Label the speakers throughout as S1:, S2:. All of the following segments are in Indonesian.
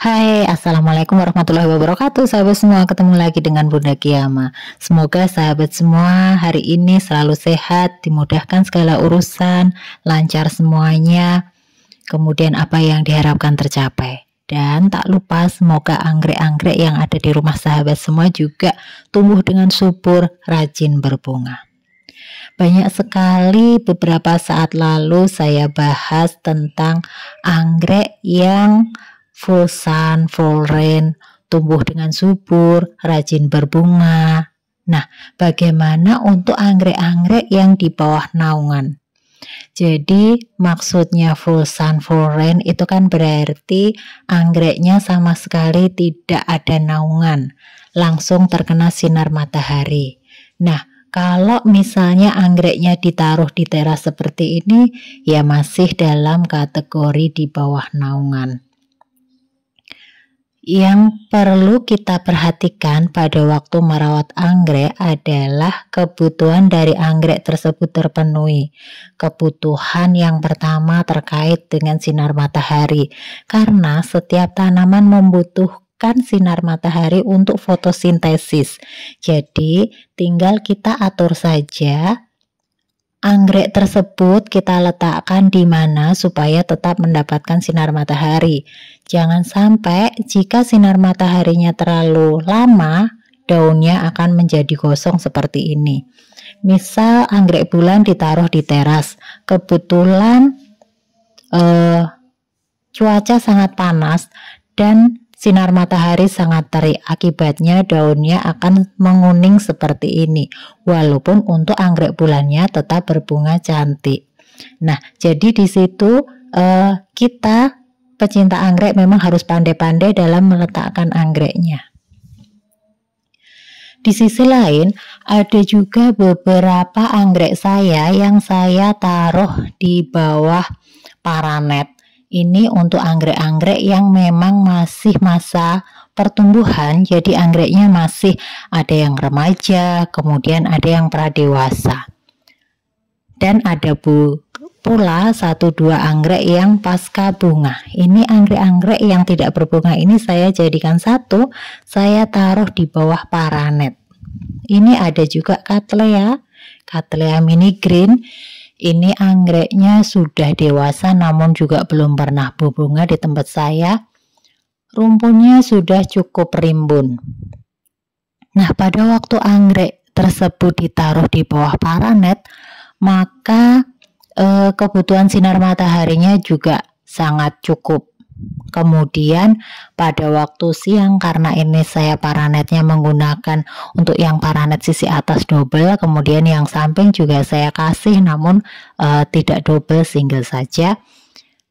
S1: Hai, Assalamualaikum warahmatullahi wabarakatuh. Sahabat semua, ketemu lagi dengan Bunda Kiyama. Semoga sahabat semua hari ini selalu sehat, dimudahkan segala urusan, lancar semuanya, kemudian apa yang diharapkan tercapai. Dan tak lupa semoga anggrek-anggrek yang ada di rumah sahabat semua juga tumbuh dengan subur, rajin berbunga. Banyak sekali beberapa saat lalu saya bahas tentang anggrek yang full sun, full rain, tumbuh dengan subur, rajin berbunga. Nah, bagaimana untuk anggrek-anggrek yang di bawah naungan? Jadi maksudnya full sun, full rain itu kan berarti anggreknya sama sekali tidak ada naungan, langsung terkena sinar matahari. Nah, kalau misalnya anggreknya ditaruh di teras seperti ini, ya masih dalam kategori di bawah naungan. Yang perlu kita perhatikan pada waktu merawat anggrek adalah kebutuhan dari anggrek tersebut terpenuhi. Kebutuhan yang pertama terkait dengan sinar matahari, karena setiap tanaman membutuhkan sinar matahari untuk fotosintesis. Jadi tinggal kita atur saja anggrek tersebut kita letakkan di mana supaya tetap mendapatkan sinar matahari. Jangan sampai jika sinar mataharinya terlalu lama, daunnya akan menjadi gosong seperti ini. Misal anggrek bulan ditaruh di teras, kebetulan cuaca sangat panas dan sinar matahari sangat terik, akibatnya daunnya akan menguning seperti ini. Walaupun untuk anggrek bulannya tetap berbunga cantik. Nah, jadi di situ kita pecinta anggrek memang harus pandai-pandai dalam meletakkan anggreknya. Di sisi lain, ada juga beberapa anggrek saya yang saya taruh di bawah paranet. Ini untuk anggrek-anggrek yang memang masih masa pertumbuhan, jadi anggreknya masih ada yang remaja, kemudian ada yang pradewasa. Dan ada pula 1-2 anggrek yang pasca bunga. Ini anggrek-anggrek yang tidak berbunga ini saya jadikan satu, saya taruh di bawah paranet. Ini ada juga Cattleya mini green. Ini anggreknya sudah dewasa namun juga belum pernah berbunga di tempat saya. Rumputnya sudah cukup rimbun. Nah, pada waktu anggrek tersebut ditaruh di bawah paranet, maka kebutuhan sinar mataharinya juga sangat cukup. Kemudian pada waktu siang, karena ini saya paranetnya menggunakan untuk yang paranet sisi atas double, kemudian yang samping juga saya kasih namun tidak double, single saja,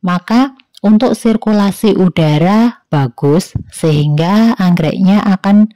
S1: maka untuk sirkulasi udara bagus sehingga anggreknya akan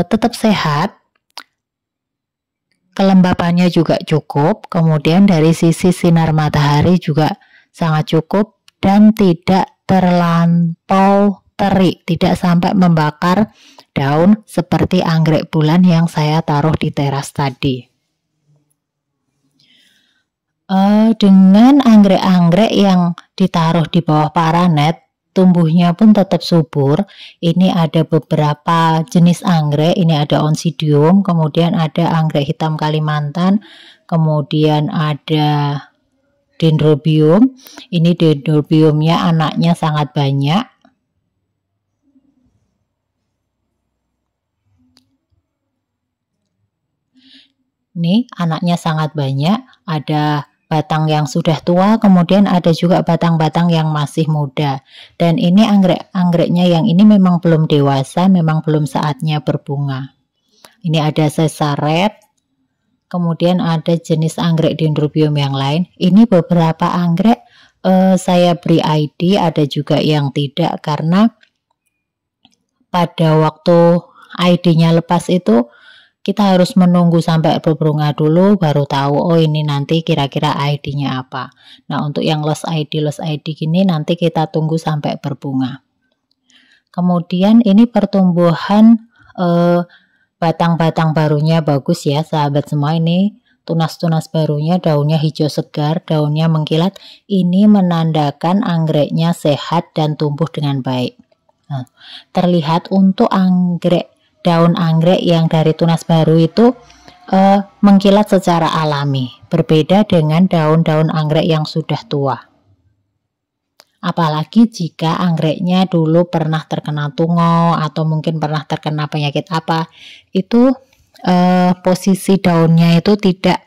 S1: tetap sehat, kelembapannya juga cukup, kemudian dari sisi sinar matahari juga sangat cukup dan tidak terlampau terik, tidak sampai membakar daun seperti anggrek bulan yang saya taruh di teras tadi. Dengan anggrek-anggrek yang ditaruh di bawah paranet, tumbuhnya pun tetap subur. Ini ada beberapa jenis anggrek, ini ada Oncidium, kemudian ada anggrek hitam Kalimantan, kemudian ada Dendrobium. Ini dendrobiumnya anaknya sangat banyak. Nih, anaknya sangat banyak. Ada batang yang sudah tua, kemudian ada juga batang-batang yang masih muda. Dan ini anggrek-anggreknya yang ini memang belum dewasa, memang belum saatnya berbunga. Ini ada Cesaret. Kemudian ada jenis anggrek Dendrobium yang lain. Ini beberapa anggrek saya beri ID, ada juga yang tidak, karena pada waktu ID-nya lepas itu kita harus menunggu sampai berbunga dulu baru tahu, oh ini nanti kira-kira ID-nya apa. Nah, untuk yang lost ID gini nanti kita tunggu sampai berbunga. Kemudian ini pertumbuhan batang-batang barunya bagus ya sahabat semua, ini tunas-tunas barunya, daunnya hijau segar, daunnya mengkilat. Ini menandakan anggreknya sehat dan tumbuh dengan baik. Nah, terlihat untuk daun anggrek yang dari tunas baru itu mengkilat secara alami, berbeda dengan daun-daun anggrek yang sudah tua. Apalagi jika anggreknya dulu pernah terkena tungau atau mungkin pernah terkena penyakit apa, itu posisi daunnya itu tidak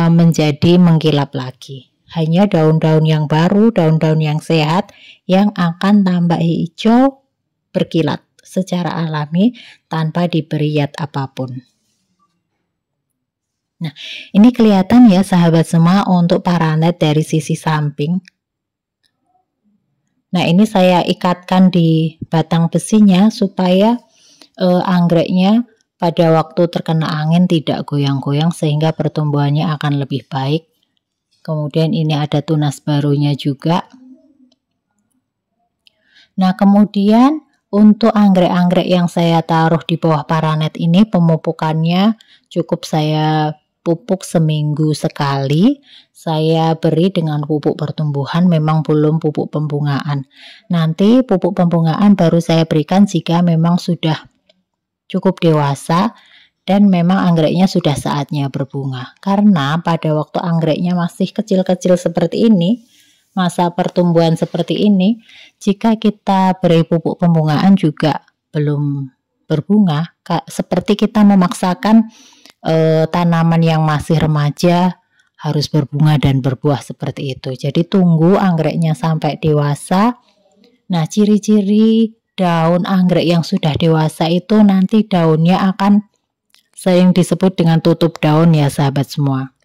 S1: menjadi mengkilap lagi. Hanya daun-daun yang baru, daun-daun yang sehat yang akan tambah hijau berkilat secara alami tanpa diberi zat apapun. Nah, ini kelihatan ya sahabat semua untuk paranet dari sisi samping. Nah, ini saya ikatkan di batang besinya supaya anggreknya pada waktu terkena angin tidak goyang-goyang sehingga pertumbuhannya akan lebih baik. Kemudian ini ada tunas barunya juga. Nah, kemudian untuk anggrek-anggrek yang saya taruh di bawah paranet ini, pemupukannya cukup saya pupuk seminggu sekali. Saya beri dengan pupuk pertumbuhan, memang belum pupuk pembungaan. Nanti pupuk pembungaan baru saya berikan jika memang sudah cukup dewasa dan memang anggreknya sudah saatnya berbunga. Karena pada waktu anggreknya masih kecil-kecil seperti ini, masa pertumbuhan seperti ini, jika kita beri pupuk pembungaan juga belum berbunga, seperti kita memaksakan tanaman yang masih remaja harus berbunga dan berbuah seperti itu. Jadi tunggu anggreknya sampai dewasa. Nah, ciri-ciri daun anggrek yang sudah dewasa itu nanti daunnya akan sering disebut dengan tutup daun ya sahabat semua.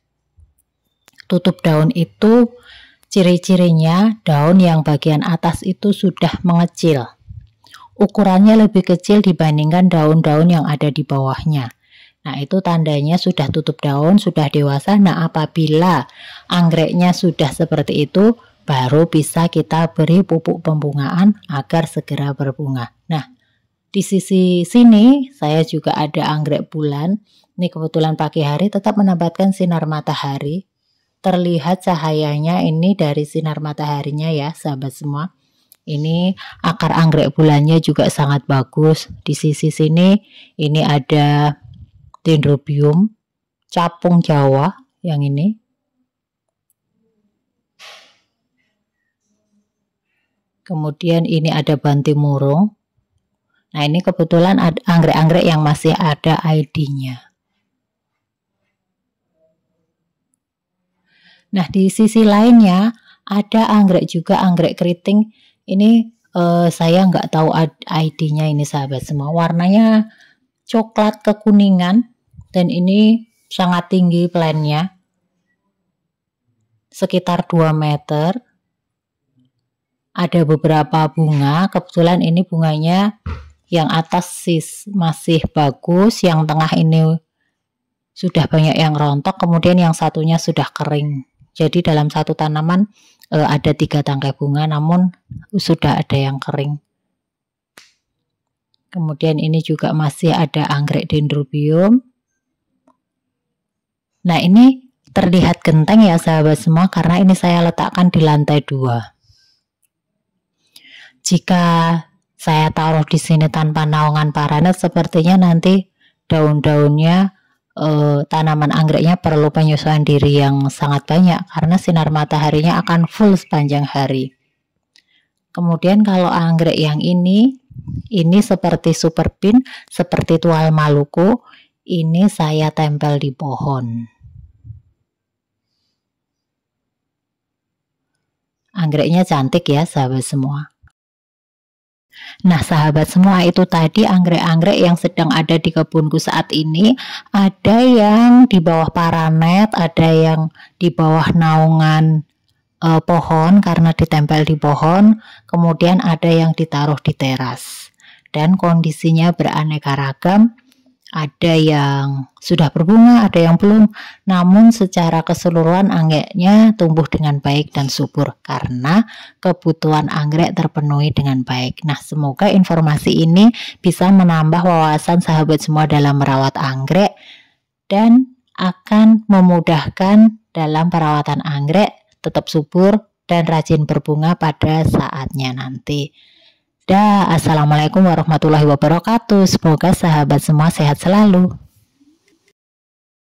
S1: Tutup daun itu ciri-cirinya daun yang bagian atas itu sudah mengecil. Ukurannya lebih kecil dibandingkan daun-daun yang ada di bawahnya. Nah, itu tandanya sudah tutup daun, sudah dewasa. Nah, apabila anggreknya sudah seperti itu, baru bisa kita beri pupuk pembungaan agar segera berbunga. Nah, di sisi sini saya juga ada anggrek bulan. Ini kebetulan pagi hari tetap mendapatkan sinar matahari. Terlihat cahayanya ini dari sinar mataharinya ya sahabat semua. Ini akar anggrek bulannya juga sangat bagus. Di sisi sini ini ada dendrobium, capung Jawa yang ini. Kemudian ini ada bantimurung. Nah, ini kebetulan ada anggrek-anggrek yang masih ada ID-nya. Nah, di sisi lainnya ada anggrek juga, anggrek keriting. Ini saya nggak tahu ID-nya ini sahabat semua. Warnanya coklat kekuningan dan ini sangat tinggi plannya. Sekitar 2 meter. Ada beberapa bunga, kebetulan ini bunganya yang atas masih bagus, yang tengah ini sudah banyak yang rontok, kemudian yang satunya sudah kering. Jadi dalam satu tanaman ada 3 tangkai bunga, namun sudah ada yang kering. Kemudian ini juga masih ada anggrek dendrobium. Nah, ini terlihat genteng ya sahabat semua, karena ini saya letakkan di lantai 2. Jika saya taruh di sini tanpa naungan paranet, sepertinya nanti daun-daunnya tanaman anggreknya perlu penyesuaian diri yang sangat banyak karena sinar mataharinya akan full sepanjang hari. Kemudian kalau anggrek yang ini seperti super pin, seperti tual Maluku, ini saya tempel di pohon. Anggreknya cantik ya sahabat semua. Nah sahabat semua, itu tadi anggrek-anggrek yang sedang ada di kebunku saat ini. Ada yang di bawah paranet, ada yang di bawah naungan pohon karena ditempel di pohon. Kemudian ada yang ditaruh di teras. Dan kondisinya beraneka ragam. Ada yang sudah berbunga, ada yang belum. Namun secara keseluruhan anggreknya tumbuh dengan baik dan subur karena kebutuhan anggrek terpenuhi dengan baik. Nah, semoga informasi ini bisa menambah wawasan sahabat semua dalam merawat anggrek dan akan memudahkan dalam perawatan anggrek tetap subur dan rajin berbunga pada saatnya nanti. Assalamualaikum warahmatullahi wabarakatuh. Semoga sahabat semua sehat selalu.